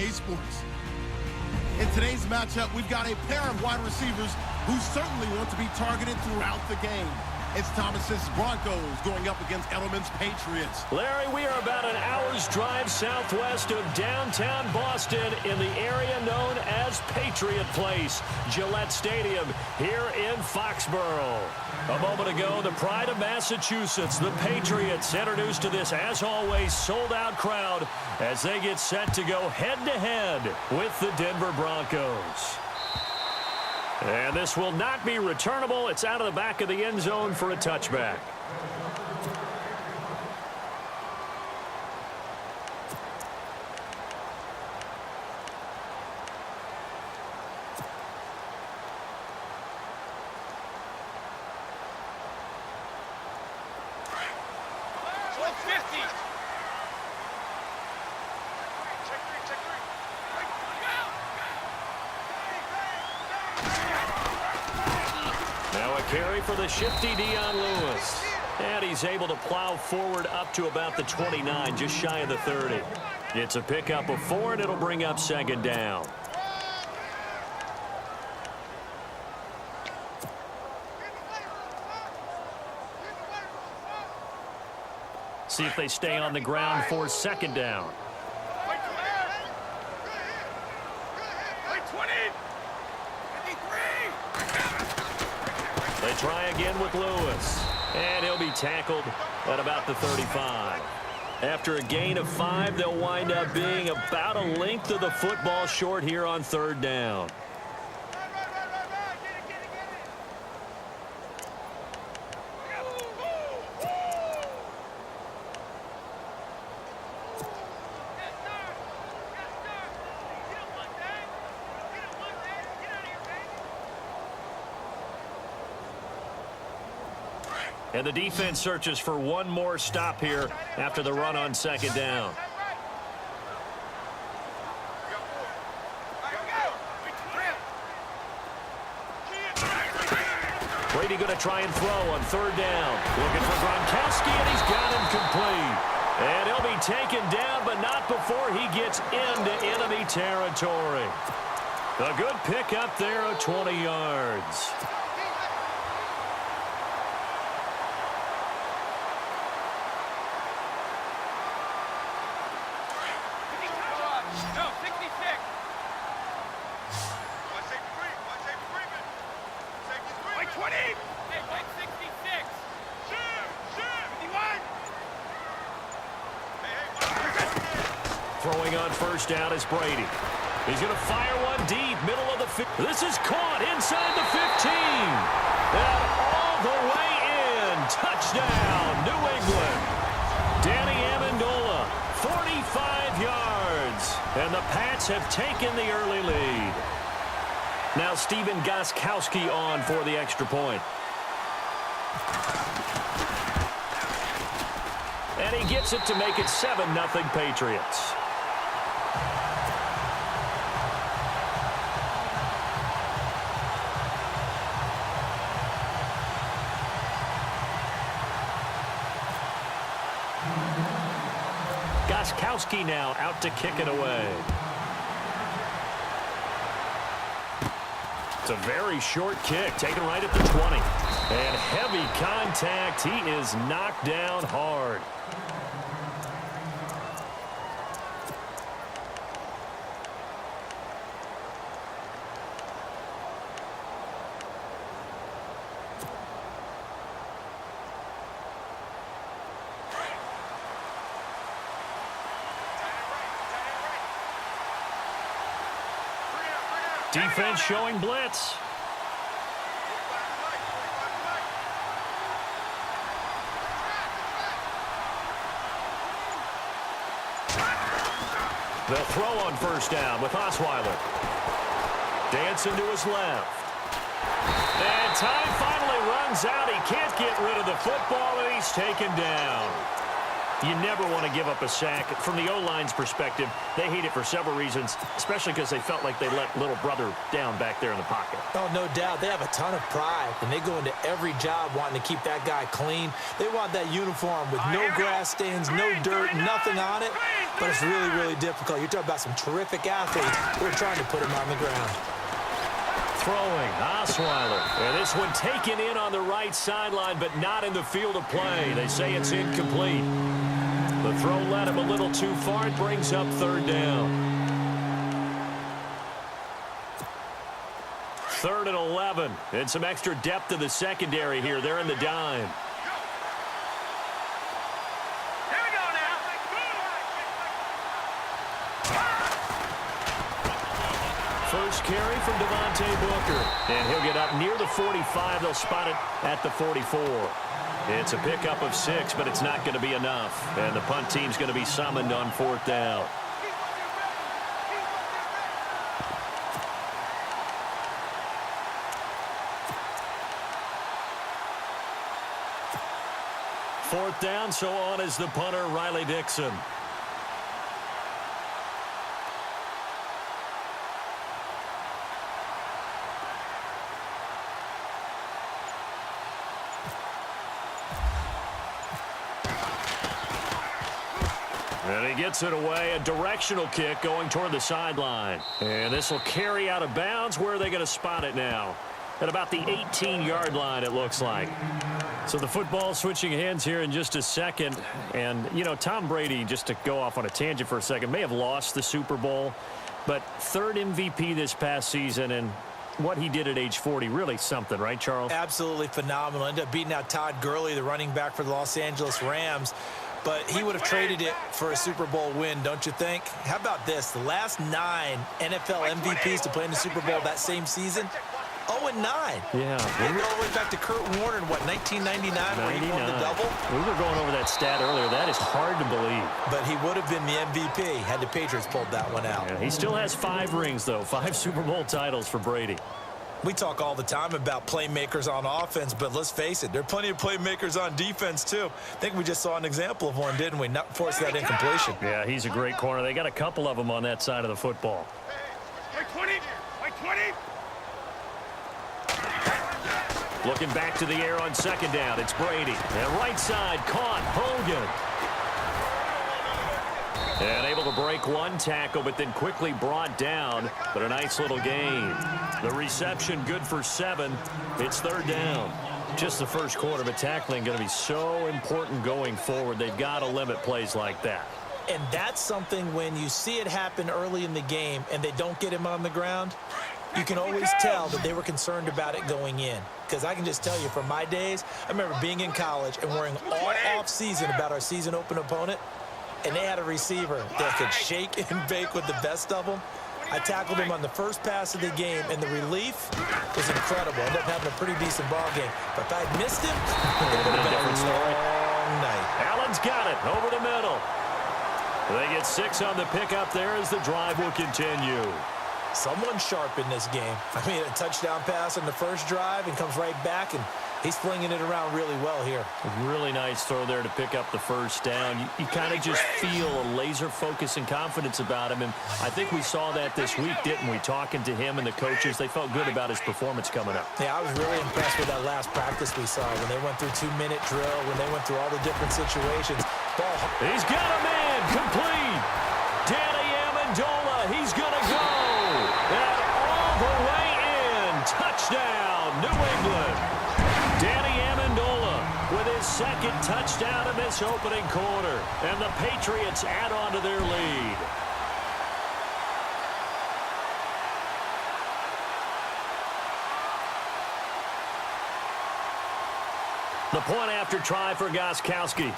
EA Sports. In today's matchup, we've got a pair of wide receivers who certainly want to be targeted throughout the game. It's Thomas's Broncos going up against Edelman's Patriots. Larry, we are about an hour's drive southwest of downtown Boston in the area known as Patriot Place, Gillette Stadium here in Foxborough. A moment ago, the pride of Massachusetts, the Patriots, introduced to this, as always, sold-out crowd as they get set to go head-to-head with the Denver Broncos. And this will not be returnable. It's out of the back of the end zone for a touchback. Carry for the shifty Dion Lewis. And he's able to plow forward up to about the 29, just shy of the 30. It's a pickup of 4, and it'll bring up second down. See if they stay on the ground for second down. They try again with Lewis, and he'll be tackled at about the 35. After a gain of 5, they'll wind up being about a length of the football short here on third down. And the defense searches for one more stop here after the run on second down. Brady going to try and throw on third down. Looking for Gronkowski, and he's got him complete. And he'll be taken down, but not before he gets into enemy territory. A good pickup there of 20 yards. Throwing on first down is Brady. He's going to fire one deep, middle of the field. This is caught inside the 15. And all the way in. Touchdown, New England. Danny Amendola, 45 yards. And the Pats have taken the early lead. Now Stephen Gostkowski on for the extra point. And he gets it to make it 7-0 Patriots. Gostkowski now out to kick it away. It's a very short kick, taken right at the 20. And heavy contact. He is knocked down hard. Defense showing blitz. They'll throw on first down with Osweiler. Dancing to his left. And time finally runs out. He can't get rid of the football, and he's taken down. You never want to give up a sack. From the O-line's perspective, they hate it for several reasons, especially because they felt like they let little brother down back there in the pocket. Oh, no doubt. They have a ton of pride, and they go into every job wanting to keep that guy clean. They want that uniform with no grass stains, no dirt, nothing on it. but it's really, really difficult. You're talking about some terrific athletes who are trying to put him on the ground. Throwing, Osweiler. And this one taken in on the right sideline, but not in the field of play. They say it's incomplete. The throw led him a little too far. It brings up third down. 3rd and 11. And some extra depth in the secondary here. They're in the dime. First carry from Devontae Booker. And he'll get up near the 45. They'll spot it at the 44. It's a pickup of 6, but it's not going to be enough. And the punt team's going to be summoned on 4th down. Fourth down, so on is the punter, Riley Dixon. And he gets it away, a directional kick going toward the sideline. And this will carry out of bounds. Where are they going to spot it now? At about the 18-yard line, it looks like. So the football switching hands here in just a second. And, you know, Tom Brady, just to go off on a tangent for a second, may have lost the Super Bowl, but 3rd MVP this past season, and what he did at age 40, really something, right, Charles? Absolutely phenomenal. Ended up beating out Todd Gurley, the running back for the Los Angeles Rams. But he would have traded it for a Super Bowl win, don't you think? How about this? The last 9 NFL MVPs to play in the Super Bowl that same season, 0-9. Yeah. We're going right back to Kurt Warner in, what, 1999 where he won the double? We were going over that stat earlier. That is hard to believe. But he would have been the MVP had the Patriots pulled that one out. Yeah, he still has 5 rings, though. 5 Super Bowl titles for Brady. We talk all the time about playmakers on offense, but let's face it, there are plenty of playmakers on defense, too. I think we just saw an example of one, didn't we? Not force that incompletion. Yeah, he's a great corner. They got a couple of them on that side of the football. Like 20! Like 20! Looking back to the air on 2nd down. It's Brady. And right side, caught. Hogan. And able to break one tackle, but then quickly brought down. But a nice little gain. The reception good for 7. It's 3rd down. Just the first quarter, but tackling going to be so important going forward. They've got to limit plays like that. And that's something when you see it happen early in the game and they don't get him on the ground, you can always tell that they were concerned about it going in. Because I can just tell you from my days, I remember being in college and worrying all off-season about our season open opponent, and they had a receiver that could shake and bake with the best of them. I tackled him on the first pass of the game, and the relief was incredible. I ended up having a pretty decent ball game. But if I'd missed him, it would have been a long night. Allen's got it over the middle. They get 6 on the pickup there as the drive will continue. Someone sharp in this game. I mean, a touchdown pass on the first drive and comes right back, and he's flinging it around really well here. A really nice throw there to pick up the first down. You kind of just feel a laser focus and confidence about him, and I think we saw that this week, didn't we? Talking to him and the coaches, they felt good about his performance coming up. Yeah, I was really impressed with that last practice we saw when they went through 2-minute drill, when they went through all the different situations. Ball. He's got a man complete. Danny Amendola, he's going to go. And all the way in. Touchdown, New England. Danny Amendola with his 2nd touchdown in this opening quarter. And the Patriots add on to their lead. The point after try for Gostkowski.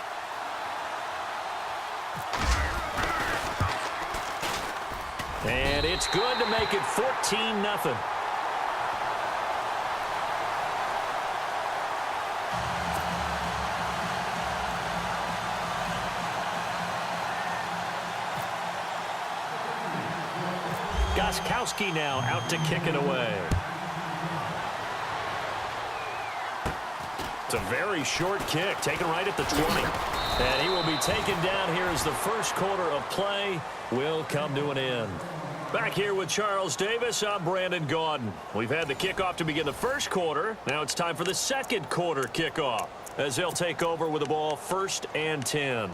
And it's good to make it 14-0. Gostkowski now out to kick it away. It's a very short kick, taken right at the 20. And he will be taken down here as the first quarter of play will come to an end. Back here with Charles Davis, I'm Brandon Gaudin. We've had the kickoff to begin the first quarter. Now it's time for the second quarter kickoff as they'll take over with the ball 1st and 10.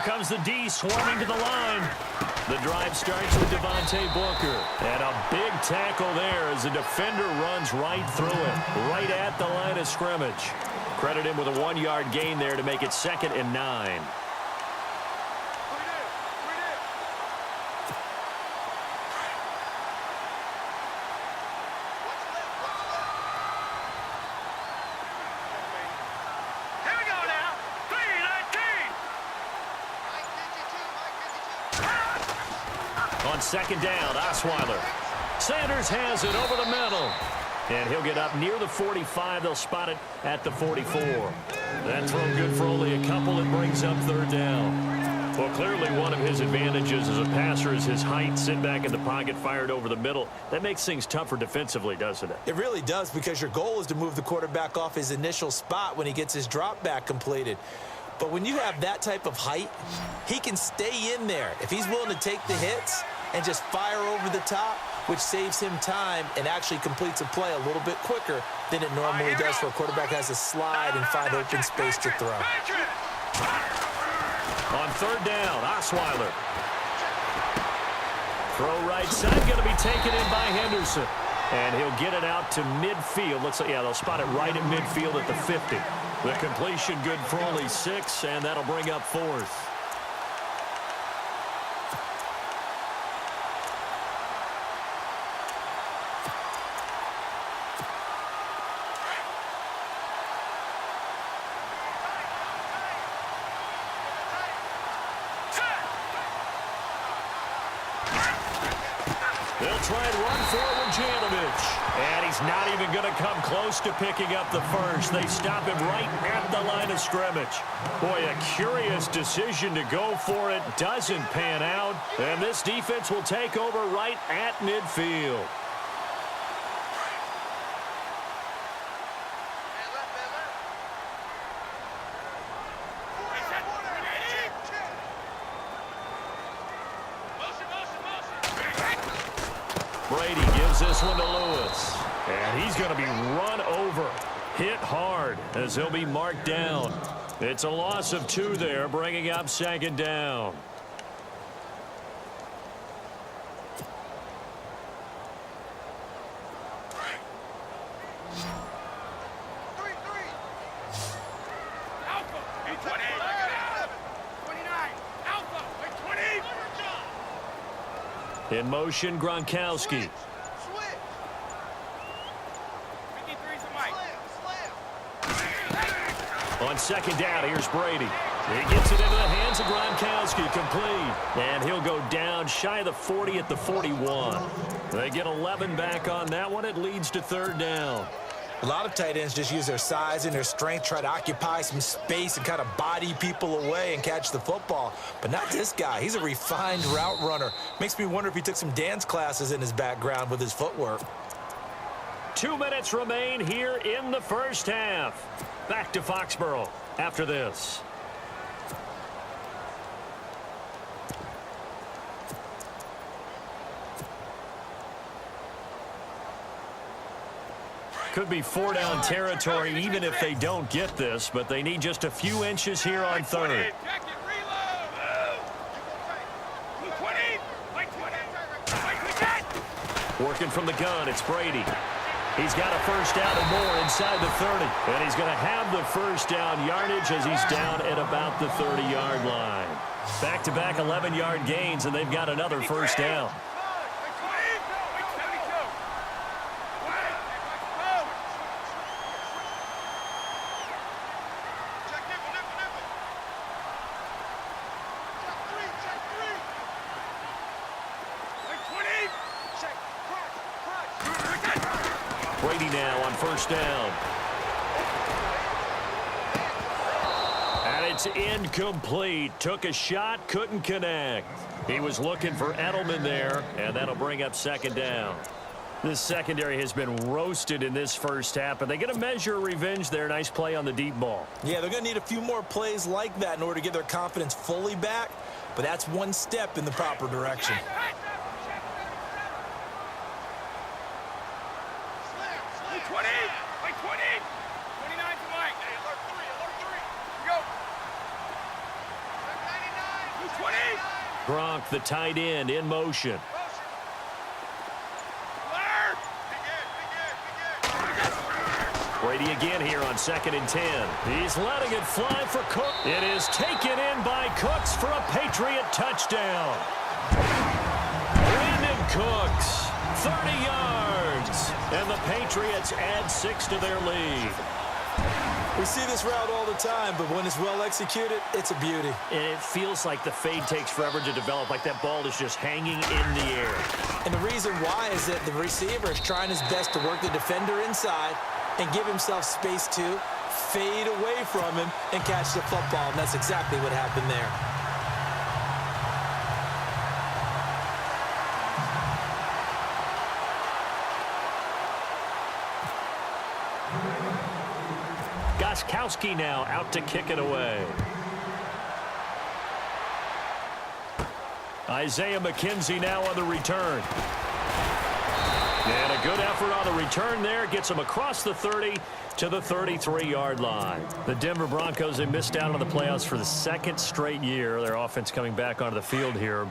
Here comes the D swarming to the line. The drive starts with Devontae Booker. And a big tackle there as the defender runs right through it, right at the line of scrimmage. Credit him with a 1-yard gain there to make it 2nd and 9. On 2nd down, Osweiler. Sanders has it over the middle. And he'll get up near the 45. They'll spot it at the 44. That throw good for only a couple. It brings up 3rd down. Well, clearly one of his advantages as a passer is his height. Sit back in the pocket, fired over the middle. That makes things tougher defensively, doesn't it? It really does, because your goal is to move the quarterback off his initial spot when he gets his drop back completed. But when you have that type of height, he can stay in there if he's willing to take the hits and just fire over the top, which saves him time and actually completes a play a little bit quicker than it normally does for a quarterback has to slide and find open space to throw. On 3rd down, Osweiler. Throw right side, going to be taken in by Henderson. And he'll get it out to midfield. Looks like, yeah, they'll spot it right at midfield at the 50. The completion good for only 6, and that'll bring up 4th. They'll try and run forward Janovich. And he's not even going to come close to picking up the first. They stop him right at the line of scrimmage. Boy, a curious decision to go for it. Doesn't pan out. And this defense will take over right at midfield. Brady gives this one to Lewis. And he's going to be run over, hit hard as he'll be marked down. It's a loss of 2 there, bringing up 2nd down. In motion, Gronkowski. On 2nd down, here's Brady. He gets it into the hands of Gronkowski, complete. And he'll go down shy of the 40 at the 41. They get 11 back on that one. It leads to 3rd down. A lot of tight ends just use their size and their strength, try to occupy some space and kind of body people away and catch the football. But not this guy. He's a refined route runner. Makes me wonder if he took some dance classes in his background with his footwork. 2 minutes remain here in the first half. Back to Foxborough after this. Could be 4-down territory even if they don't get this, but they need just a few inches here on 3rd. Working from the gun, it's Brady. He's got a first down and more inside the 30. And he's going to have the first down yardage as he's down at about the 30-yard line. Back-to-back 11-yard gains, and they've got another first down. Brady now on first down. And it's incomplete. Took a shot, couldn't connect. He was looking for Edelman there, and that'll bring up 2nd down. This secondary has been roasted in this first half, but they get a measure of revenge there. Nice play on the deep ball. Yeah, they're going to need a few more plays like that in order to get their confidence fully back, but that's one step in the proper direction. Gronk, the tight end, in motion. Brady again here on 2nd and 10. He's letting it fly for Cook. It is taken in by Cooks for a Patriot touchdown. Brandon Cooks, 30 yards. And the Patriots add 6 to their lead. We see this route all the time, but when it's well executed, it's a beauty. And it feels like the fade takes forever to develop, like that ball is just hanging in the air. And the reason why is that the receiver is trying his best to work the defender inside and give himself space to fade away from him and catch the football, and that's exactly what happened there. Gostkowski now out to kick it away. Isaiah McKenzie now on the return. And a good effort on the return there. Gets him across the 30 to the 33-yard line. The Denver Broncos, they missed out on the playoffs for the 2nd straight year. Their offense coming back onto the field here,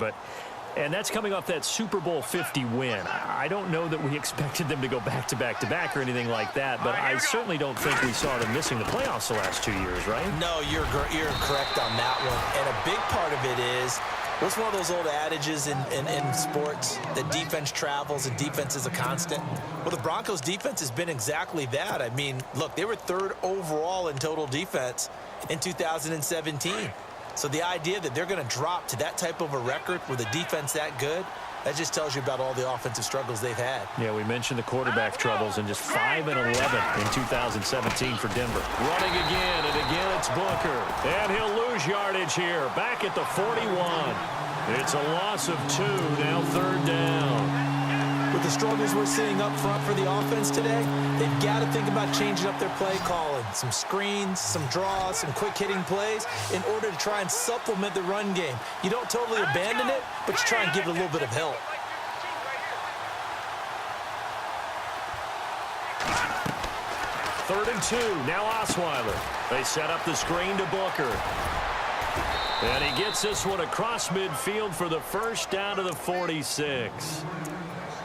and that's coming off that Super Bowl 50 win. I don't know that we expected them to go back-to-back-to-back or anything like that, but I certainly don't think we saw them missing the playoffs the last 2 years, right? No, you're correct on that one. And a big part of it is, what's one of those old adages in sports, that defense travels and defense is a constant? Well, the Broncos' defense has been exactly that. I mean, look, they were 3rd overall in total defense in 2017. So the idea that they're going to drop to that type of a record with a defense that good, that just tells you about all the offensive struggles they've had. Yeah, we mentioned the quarterback troubles, and just 5 and 11 in 2017 for Denver. Running again, and again it's Booker. And he'll lose yardage here, back at the 41. It's a loss of 2, now 3rd down. With the struggles we're seeing up front for the offense today, they've got to think about changing up their play calling. Some screens, some draws, some quick-hitting plays in order to try and supplement the run game. You don't totally abandon it, but you try and give it a little bit of help. Third and 2, now Osweiler. They set up the screen to Booker. And he gets this one across midfield for the first down to the 46.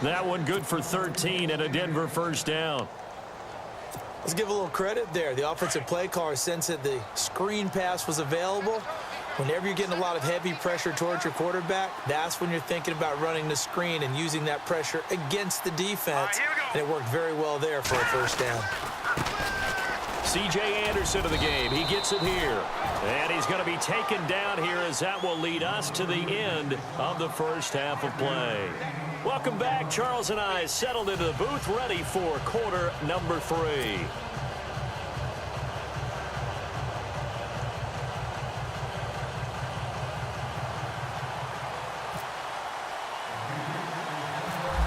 That one good for 13 and a Denver first down. Let's give a little credit there. The offensive play caller sensed that the screen pass was available. Whenever you're getting a lot of heavy pressure towards your quarterback, that's when you're thinking about running the screen and using that pressure against the defense. And it worked very well there for a first down. C.J. Anderson of the game. He gets it here. And he's going to be taken down here as that will lead us to the end of the first half of play. Welcome back. Charles and I settled into the booth, ready for quarter number 3.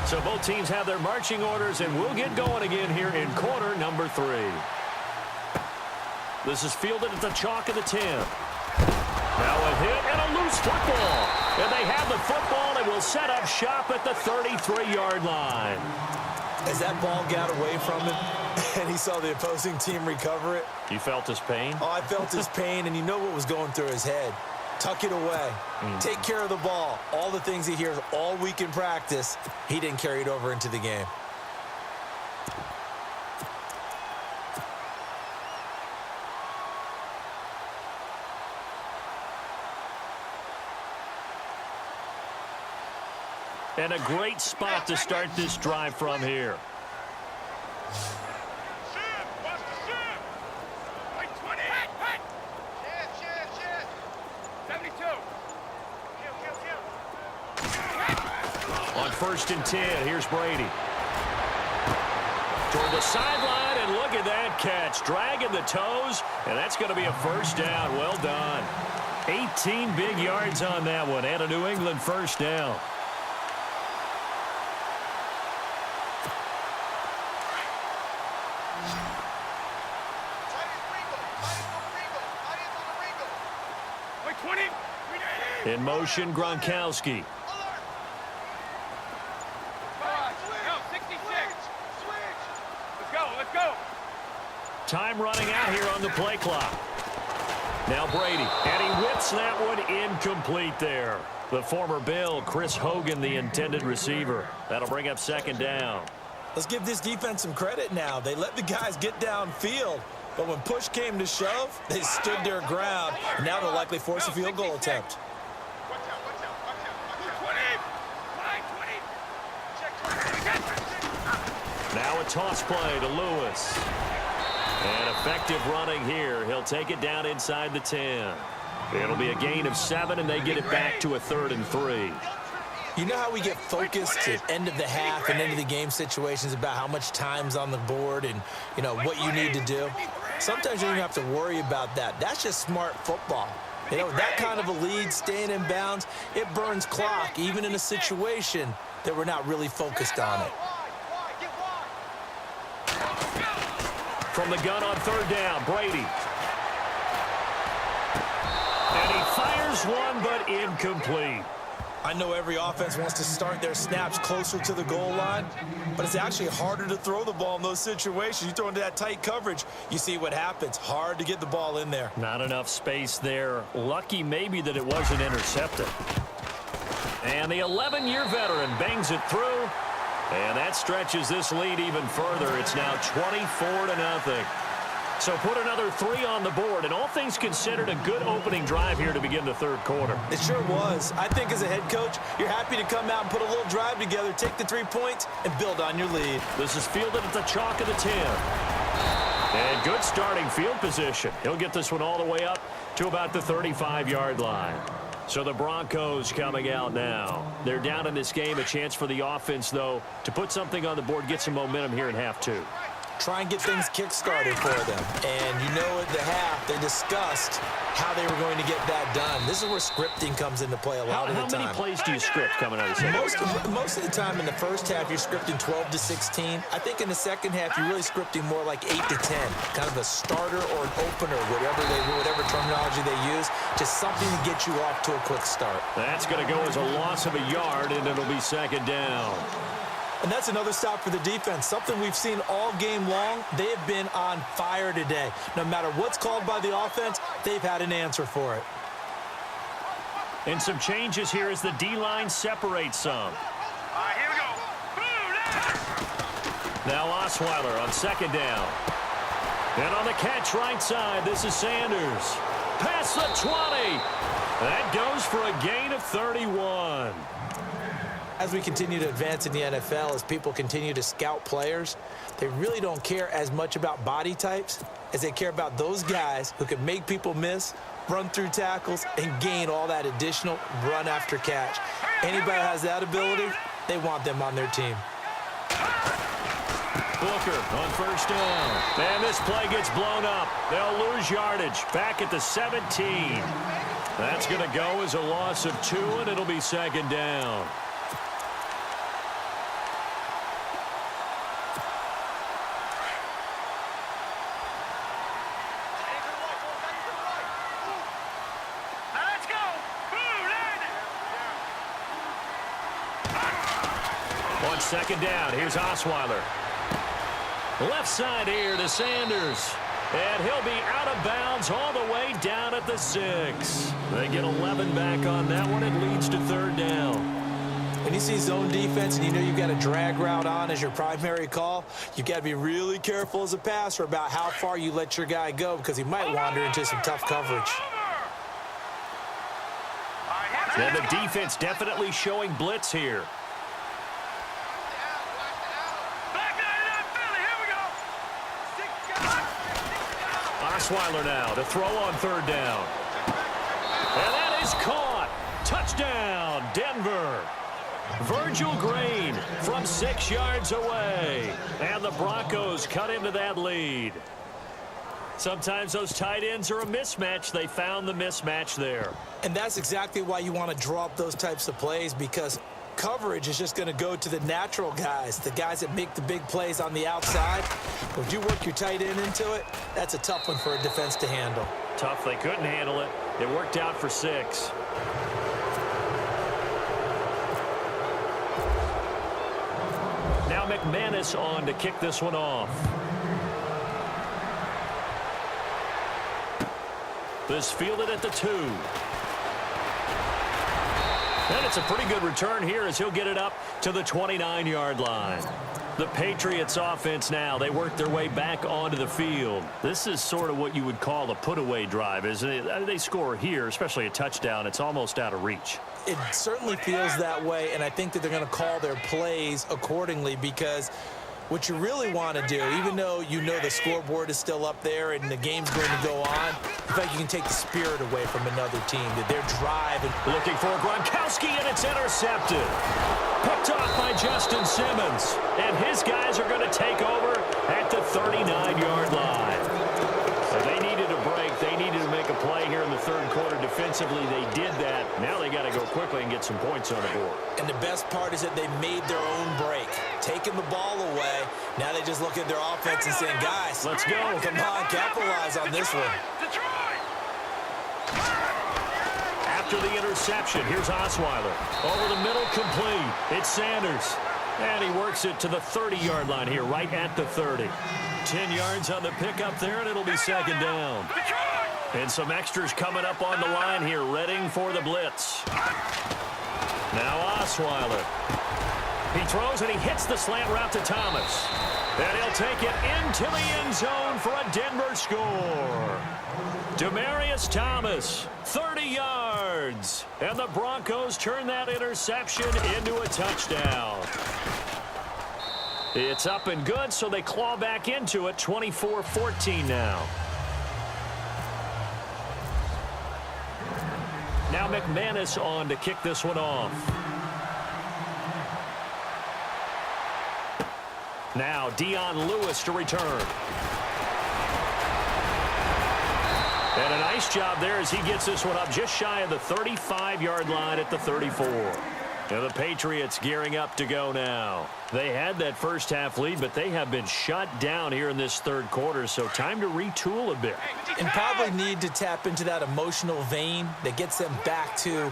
So both teams have their marching orders, and we'll get going again here in quarter number 3. This is fielded at the chalk of the 10. Now a hit and a loose football. And they have the football and will set up shop at the 33-yard line. As that ball got away from him and he saw the opposing team recover it. You felt his pain? Oh, I felt his pain, and you know what was going through his head. Tuck it away. Take care of the ball. All the things he hears all week in practice, he didn't carry it over into the game. And a great spot to start this drive from here. On 1st and 10, here's Brady. Toward the sideline, and look at that catch. Dragging the toes, and that's going to be a first down. Well done. 18 big yards on that one, and a New England first down. In motion, Gronkowski. Let's go. Time running out here on the play clock. Now Brady, and he whips that one incomplete there. The former Bill, Chris Hogan, the intended receiver. That'll bring up second down. Let's give this defense some credit now. They let the guys get downfield, but when push came to shove, they stood their ground. Now they'll likely force a field goal attempt. Now a toss play to Lewis. And effective running here. He'll take it down inside the 10. It'll be a gain of 7, and they get it back to a 3rd and 3. You know how we get focused at end of the half and end of the game situations about how much time's on the board and, you know, what you need to do? Sometimes you don't have to worry about that. That's just smart football. You know, that kind of a lead, staying in bounds, it burns clock, even in a situation that we're not really focused on it. From the gun on 3rd down, Brady. And he fires one, but incomplete. I know every offense wants to start their snaps closer to the goal line, but it's actually harder to throw the ball in those situations. You throw into that tight coverage, you see what happens. Hard to get the ball in there. Not enough space there. Lucky maybe that it wasn't intercepted. And the 11-year veteran bangs it through. And that stretches this lead even further. It's now 24-0. So put another 3 on the board, and all things considered, a good opening drive here to begin the 3rd quarter. It sure was. I think as a head coach, you're happy to come out and put a little drive together, take the 3 points, and build on your lead. This is fielded at the chalk of the 10. And good starting field position. He'll get this one all the way up to about the 35-yard line. So the Broncos coming out now. They're down in this game. A chance for the offense, though, to put something on the board, get some momentum here in half 2. Try and get things kick-started for them. And you know at the half, they discussed how they were going to get that done. This is where scripting comes into play a lot of the time. How many plays do you script coming out of the second? Most of the time in the first half, you're scripting 12 to 16. I think in the second half, you're really scripting more like 8 to 10. Kind of a starter or an opener, whatever terminology they use. Just something to get you off to a quick start. That's going to go as a loss of a yard, and it'll be second down. And that's another stop for the defense. Something we've seen all game long. They have been on fire today. No matter what's called by the offense, they've had an answer for it. And some changes here as the D-line separates some. Here we go. Now Osweiler on second down. And on the catch right side, this is Sanders. Past the 20. That goes for a gain of 31. As we continue to advance in the NFL, as people continue to scout players, they really don't care as much about body types as they care about those guys who can make people miss, run through tackles, and gain all that additional run after catch. Anybody who has that ability, they want them on their team. Booker on first down. And this play gets blown up. They'll lose yardage back at the 17. That's going to go as a loss of 2, and it'll be second down. On second down, here's Osweiler. Left side here to Sanders. And he'll be out of bounds all the way down at the 6. They get 11 back on that one. It leads to 3rd down. When you see zone defense and you know you've got a drag route on as your primary call, you've got to be really careful as a passer about how far you let your guy go because he might wander into some tough coverage. And the defense definitely showing blitz here. Osweiler now to throw on 3rd down. And that is caught. Touchdown, Denver. Virgil Green from 6 yards away. And the Broncos cut into that lead. Sometimes those tight ends are a mismatch. They found the mismatch there. And that's exactly why you want to draw up those types of plays, because coverage is just going to go to the natural guys, the guys that make the big plays on the outside. When you work your tight end into it, that's a tough one for a defense to handle. Tough. They couldn't handle it. It worked out for 6. Now McManus on to kick this one off. This fielded at the 2. And it's a pretty good return here as he'll get it up to the 29-yard line. The Patriots offense now, they work their way back onto the field. This is sort of what you would call a put-away drive, isn't it? They score here, especially a touchdown. It's almost out of reach. It certainly feels that way, and I think that they're going to call their plays accordingly because what you really want to do, even though you know the scoreboard is still up there and the game's going to go on, in fact, you can take the spirit away from another team, that they're driving. Looking for Gronkowski, and it's intercepted. Picked off by Justin Simmons. And his guys are going to take over at the 39-yard line. So they needed a break. They needed to make a play here in the third quarter. Defensively, they did that. Now they got to go quickly and get some points on the board. And the best part is that they made their own break. Taking the ball away. Now they just look at their offense and saying, guys, let's go. Come on, capitalize on this one. After the interception, here's Osweiler. Over the middle, complete. It's Sanders. And he works it to the 30-yard line here, right at the 30. 10 yards on the pickup there, and it'll be second down. And some extras coming up on the line here, readying for the blitz. Now Osweiler. He throws, and he hits the slant route to Thomas. And he'll take it into the end zone for a Denver score. Demaryius Thomas, 30 yards. And the Broncos turn that interception into a touchdown. It's up and good, so they claw back into it, 24-14 now. Now McManus on to kick this one off. Now Dion Lewis to return. And a nice job there as he gets this one up just shy of the 35-yard line at the 34. And the Patriots gearing up to go now. They had that first half lead, but they have been shut down here in this third quarter, so time to retool a bit. And probably need to tap into that emotional vein that gets them back to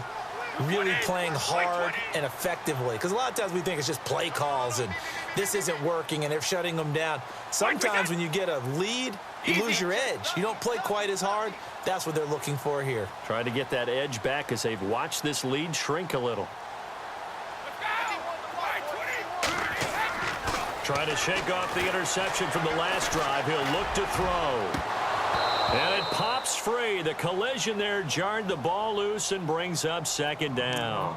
really playing hard and effectively. Because a lot of times we think it's just play calls and this isn't working and they're shutting them down. Sometimes when you get a lead, you lose your edge. You don't play quite as hard. That's what they're looking for here. Trying to get that edge back as they've watched this lead shrink a little. Trying to shake off the interception from the last drive. He'll look to throw. And it pops free. The collision there jarred the ball loose and brings up second down.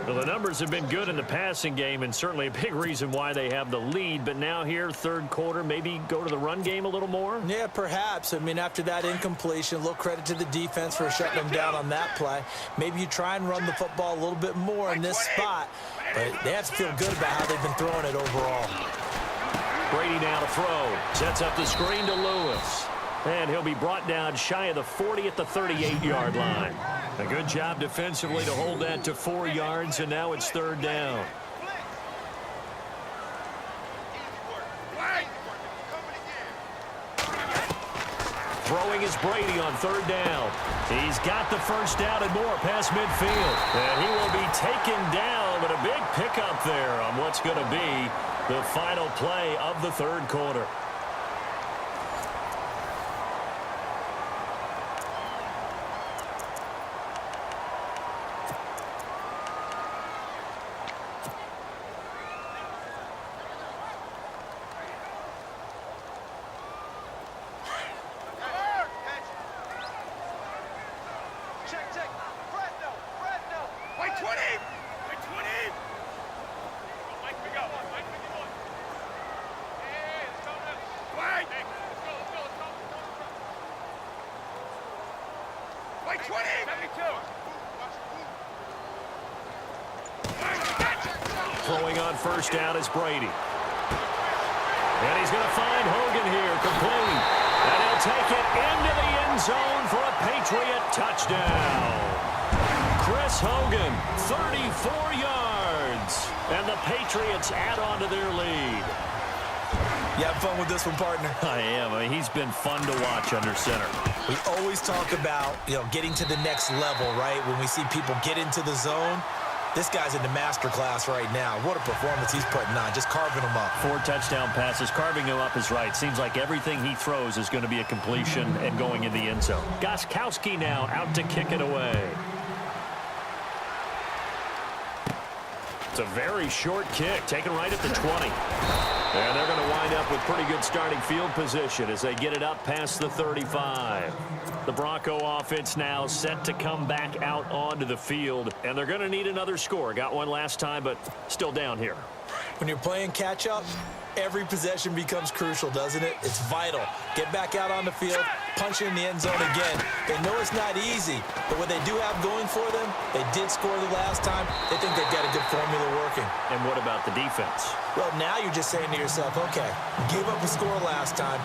Well, the numbers have been good in the passing game and certainly a big reason why they have the lead. But now here, third quarter, maybe go to the run game a little more? Yeah, perhaps. I mean, after that incompletion, a little credit to the defense for shutting them down on that play. Maybe you try and run the football a little bit more in this spot. But they have to feel good about how they've been throwing it overall. Brady now to throw. Sets up the screen to Lewis. And he'll be brought down shy of the 40 at the 38-yard line. A good job defensively to hold that to 4 yards, and now it's third down. Throwing is Brady on third down. He's got the first down and more past midfield. And he will be taken down, but a big pickup there on what's going to be the final play of the third quarter. Throwing on first down is Brady. And he's going to find Hogan here, complete. And he'll take it into the end zone for a Patriot touchdown. Chris Hogan, 34 yards. And the Patriots add on to their lead. You having fun with this one, partner? I am. I mean, he's been fun to watch under center. We always talk about, getting to the next level, right? When we see people get into the zone, This guy's in the master class right now. What a performance he's putting on, just carving them up. 4 touchdown passes. Carving him up is right. Seems like everything he throws is going to be a completion and going in the end zone. Gostkowski now out to kick it away. It's a very short kick, taken right at the 20. And they're going to wind up with pretty good starting field position as they get it up past the 35. The Bronco offense now set to come back out onto the field, and they're going to need another score. Got one last time, but still down here. When you're playing catch-up, every possession becomes crucial, doesn't it? It's vital. Get back out on the field, punch in the end zone again. They know it's not easy, but what they do have going for them, they did score the last time. They think they've got a good formula working. And what about the defense? Well, now you're just saying to yourself, okay, gave up a score last time.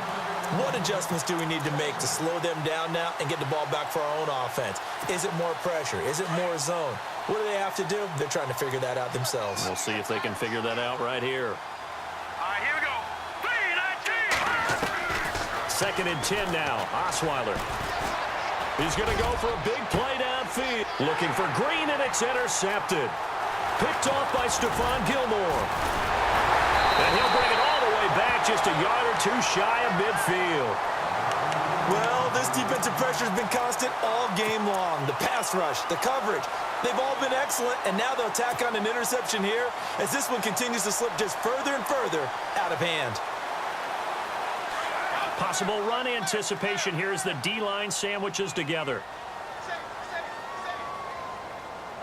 What adjustments do we need to make to slow them down now and get the ball back for our own offense? Is it more pressure? Is it more zone? What do they have to do? They're trying to figure that out themselves. We'll see if they can figure that out right here. All right, here we go. 3-19. Second and 10 now. Osweiler. He's going to go for a big play downfield. Looking for Green, and it's intercepted. Picked off by Stephon Gilmore. And he'll bring it all the way back, just a yard or two shy of midfield. Well, this defensive pressure has been constant all game long. The pass rush, the coverage, they've all been excellent, and now they'll tack on an interception here as this one continues to slip just further and further out of hand. Possible run anticipation here as the D-line sandwiches together.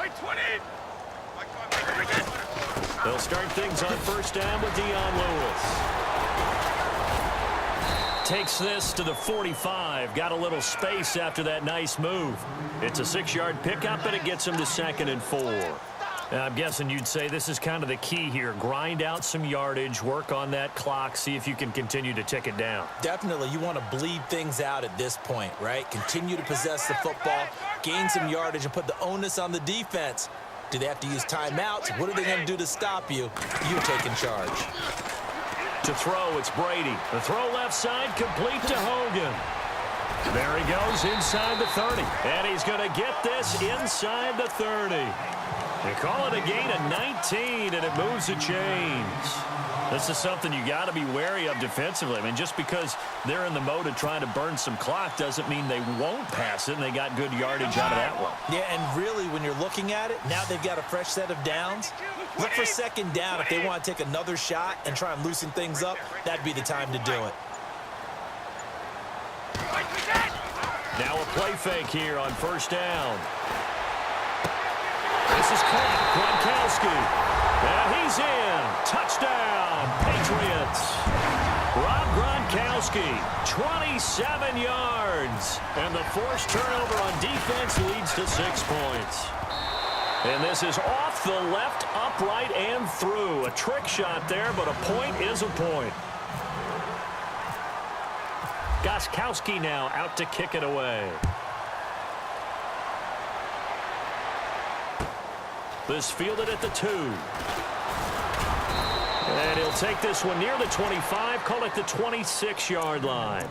Wait, 20. They'll start things on first down with Dion Lewis. Takes this to the 45. Got a little space after that nice move. It's a 6-yard pickup, and it gets him to 2nd and 4. Now, I'm guessing you'd say this is kind of the key here. Grind out some yardage, work on that clock, see if you can continue to tick it down. Definitely, you want to bleed things out at this point, right? Continue to possess the football, gain some yardage, and put the onus on the defense. Do they have to use timeouts? What are they going to do to stop you? You're taking charge. To throw, it's Brady. The throw left side, complete to Hogan. There he goes inside the 30. And he's going to get this inside the 30. They call it a gain of 19, and it moves the chains. This is something you got to be wary of defensively. I mean, just because they're in the mode of trying to burn some clock doesn't mean they won't pass it, and they got good yardage out of that one. Yeah, and really, when you're looking at it, now they've got a fresh set of downs. Look for second down. If they want to take another shot and try and loosen things up, that'd be the time to do it. Now a play fake here on first down. This is Gronkowski. And he's in. Touchdown, Patriots. Rob Gronkowski, 27 yards. And the forced turnover on defense leads to 6 points. And this is off the left, upright, and through. A trick shot there, but a point is a point. Gostkowski now out to kick it away. This fielded at the 2. And he'll take this one near the 25, call it the 26-yard line.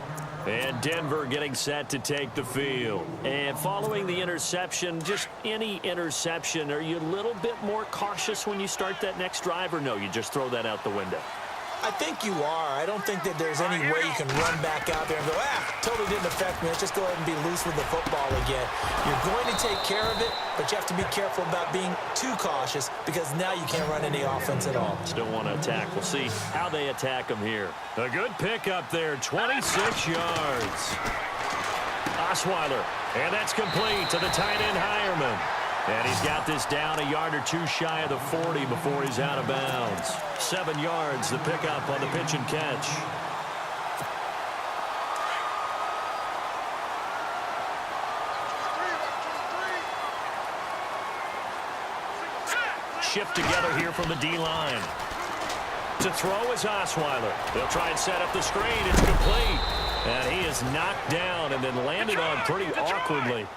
And Denver getting set to take the field. And following the interception, just any interception, are you a little bit more cautious when you start that next drive, or no, you just throw that out the window? I think you are. I don't think that there's any way you can run back out there and go, totally didn't affect me. Let's just go ahead and be loose with the football again. You're going to take care of it, but you have to be careful about being too cautious because now you can't run any offense at all. Still want to attack. We'll see how they attack them here. A good pick up there, 26 yards. Osweiler, and that's complete to the tight end Hireman. And he's got this down a yard or two shy of the 40 before he's out of bounds. 7 yards, the pickup on the pitch and catch. Shift together here from the D-line. To throw is Osweiler. They'll try and set up the screen. It's complete. And he is knocked down and then landed on pretty awkwardly.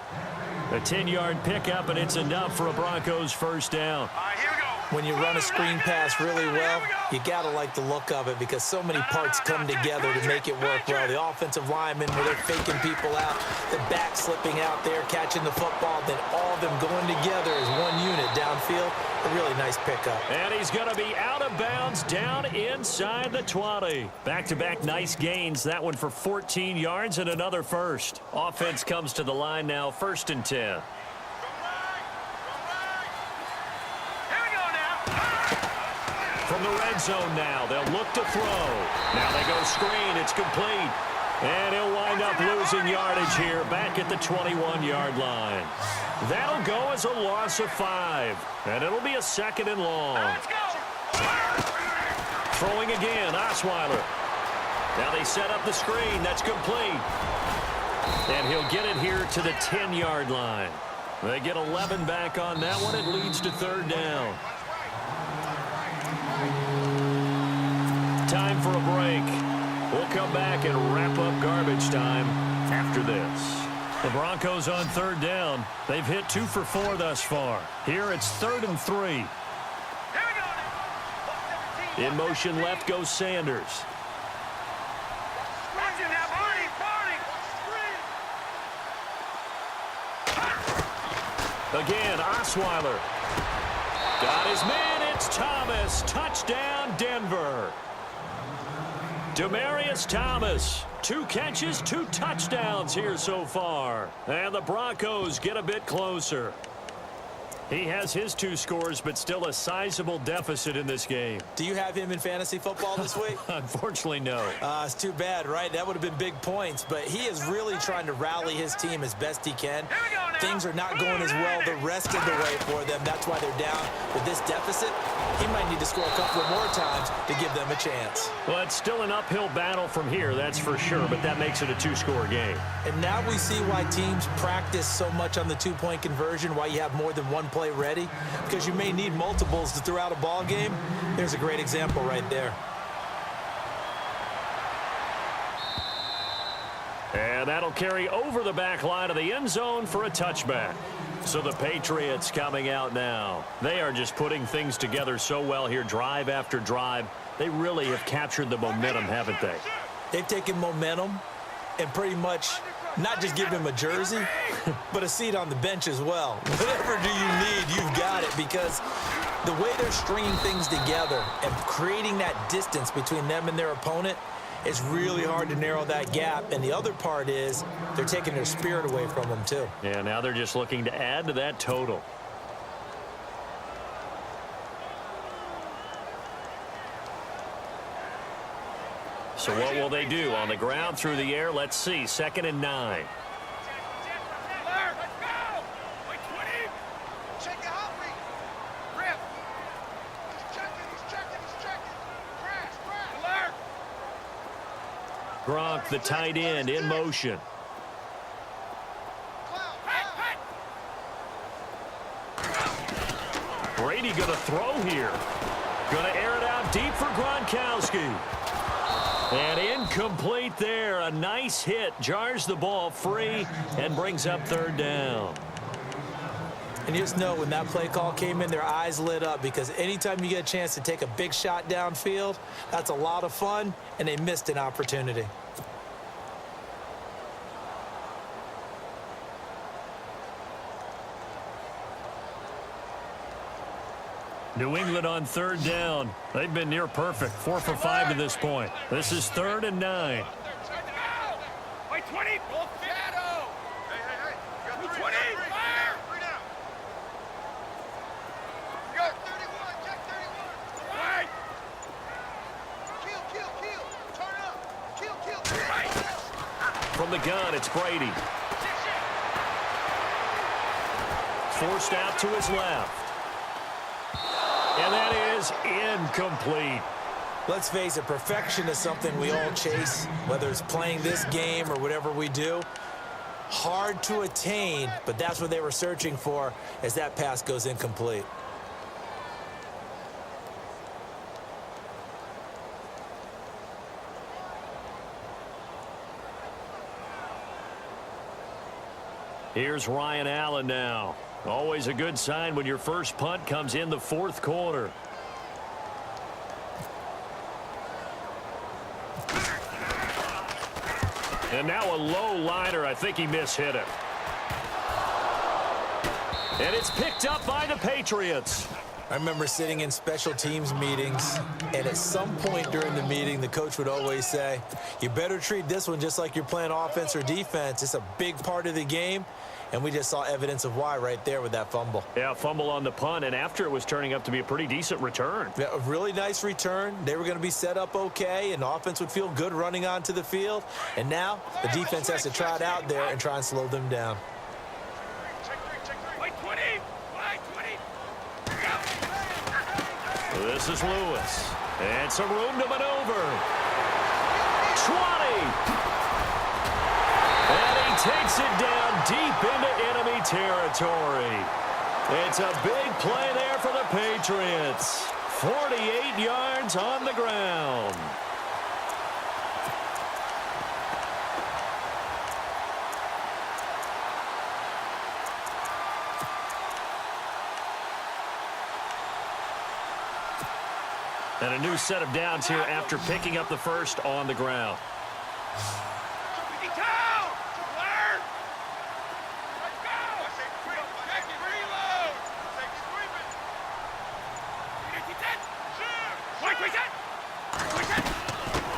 A 10-yard pickup, and it's enough for a Broncos first down. All right, here we go. When you run a screen pass really well, you got to like the look of it because so many parts come together to make it work well. The offensive linemen, where they're faking people out, the back slipping out there, catching the football, then all of them going together as one unit downfield. A really nice pickup. And he's going to be out of bounds down inside the 20. Back-to-back nice gains. That one for 14 yards and another first. Offense comes to the line now, 1st and 10. From the red zone now, they'll look to throw. Now they go screen. It's complete. And he'll wind up losing yardage here back at the 21-yard line. That'll go as a loss of 5. And it'll be a 2nd and long. Throwing again, Osweiler. Now they set up the screen. That's complete. And he'll get it here to the 10-yard line. They get 11 back on that one. It leads to 3rd down. Time for a break. We'll come back and wrap up garbage time after this. The Broncos on 3rd down. They've hit 2 for 4 thus far. Here it's 3rd and 3. In motion left goes Sanders. Again, Osweiler. Got his man. It's Thomas. Touchdown, Denver. Demaryius Thomas, 2 catches, 2 touchdowns here so far. And the Broncos get a bit closer. He has his 2 scores, but still a sizable deficit in this game. Do you have him in fantasy football this week? Unfortunately, no. It's too bad, right? That would have been big points, but he is really trying to rally his team as best he can. Things are not going as well the rest of the way for them. That's why they're down with this deficit. He might need to score a couple of more times to give them a chance. Well, it's still an uphill battle from here, that's for sure, but that makes it a 2-score game. And now we see why teams practice so much on the 2-point conversion, why you have more than one play ready, because you may need multiples to throw out a ball game. There's a great example right there. And that'll carry over the back line of the end zone for a touchback. So the Patriots coming out now. They are just putting things together so well here, drive after drive. They really have captured the momentum, haven't they? They've taken momentum and pretty much not just give him a jersey, but a seat on the bench as well. Whatever do you need, you've got it, because the way they're stringing things together and creating that distance between them and their opponent, it's really hard to narrow that gap. And the other part is they're taking their spirit away from them, too. Yeah, now they're just looking to add to that total. So what will they do? On the ground, through the air, let's see. 2nd and 9. Gronk, the tight end, in motion. Brady going to throw here. Going to air it out deep for Gronkowski. And incomplete there. A nice hit. Jars the ball free and brings up 3rd down. And you just know when that play call came in, their eyes lit up, because anytime you get a chance to take a big shot downfield, that's a lot of fun, and they missed an opportunity. New England on 3rd down. They've been near perfect. 4 for 5 to this point. This is 3rd and 9. Wait, 20. Shadow. Hey. You got 20. Fire. 3 down. You got 31. Check 31. Right. Kill. Turn up. Kill. Right. From the gun, it's Brady. Forced out to his left. And that is incomplete. Let's face it, perfection is something we all chase, whether it's playing this game or whatever we do. Hard to attain, but that's what they were searching for as that pass goes incomplete. Here's Ryan Allen now. Always a good sign when your first punt comes in the fourth quarter. And now a low liner. I think he mishit it. And it's picked up by the Patriots. I remember sitting in special teams meetings, and at some point during the meeting, the coach would always say, you better treat this one just like you're playing offense or defense. It's a big part of the game, and we just saw evidence of why right there with that fumble. Yeah, fumble on the punt, and after it was turning up to be a pretty decent return. Yeah, a really nice return. They were going to be set up okay, and the offense would feel good running onto the field. And now the defense has to try it out there and try and slow them down. This is Lewis. And some room to maneuver. 20. And he takes it down deep into enemy territory. It's a big play there for the Patriots. 48 yards on the ground. And a new set of downs here after picking up the first on the ground.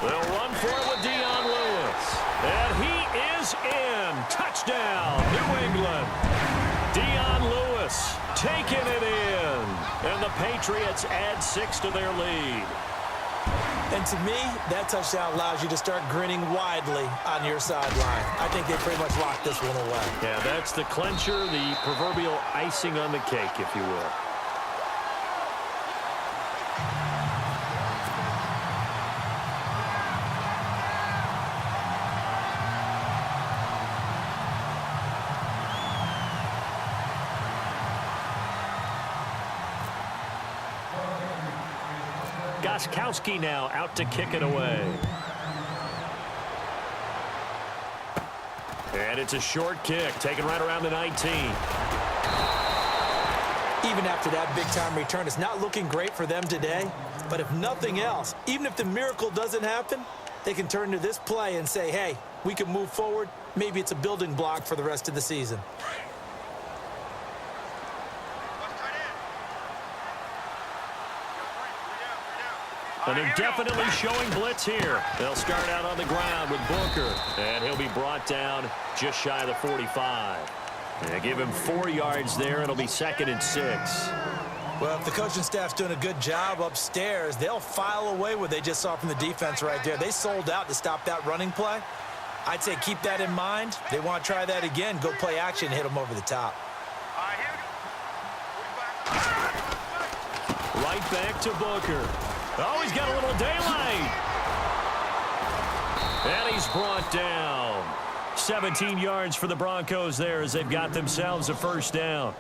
They'll run for it with Lewis. And he is in. Touchdown, New England. Lewis taking it in. And the Patriots add 6 to their lead. And to me, that touchdown allows you to start grinning widely on your sideline. I think they pretty much locked this one away. Yeah, that's the clincher, the proverbial icing on the cake, if you will. Gostkowski now out to kick it away. And it's a short kick, taken right around the 19. Even after that big-time return, it's not looking great for them today. But if nothing else, even if the miracle doesn't happen, they can turn to this play and say, hey, we can move forward. Maybe it's a building block for the rest of the season. And they're definitely showing blitz here. They'll start out on the ground with Booker. And he'll be brought down just shy of the 45. They give him 4 yards there. It'll be 2nd and 6. Well, if the coaching staff's doing a good job upstairs, they'll file away what they just saw from the defense right there. They sold out to stop that running play. I'd say keep that in mind. They want to try that again. Go play action, hit them over the top. Right back to Booker. Oh, he's got a little daylight. And he's brought down. 17 yards for the Broncos there as they've got themselves a first down.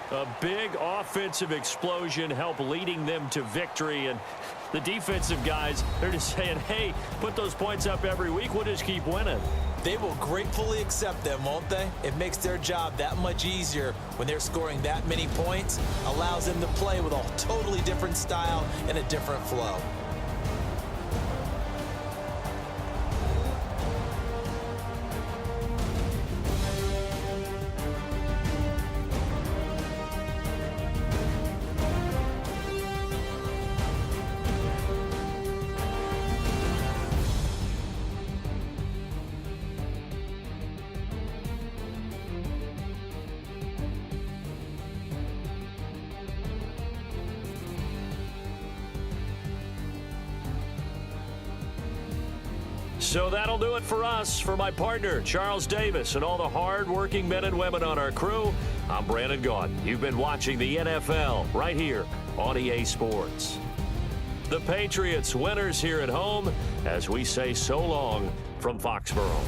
A big offensive explosion helped leading them to victory. And the defensive guys, they're just saying, hey, put those points up every week. We'll just keep winning. They will gratefully accept them, won't they? It makes their job that much easier when they're scoring that many points. Allows them to play with a totally different style and a different flow. So that'll do it for us. For my partner, Charles Davis, and all the hard-working men and women on our crew, I'm Brandon Gaudin. You've been watching the NFL right here on EA Sports. The Patriots winners here at home as we say so long from Foxborough.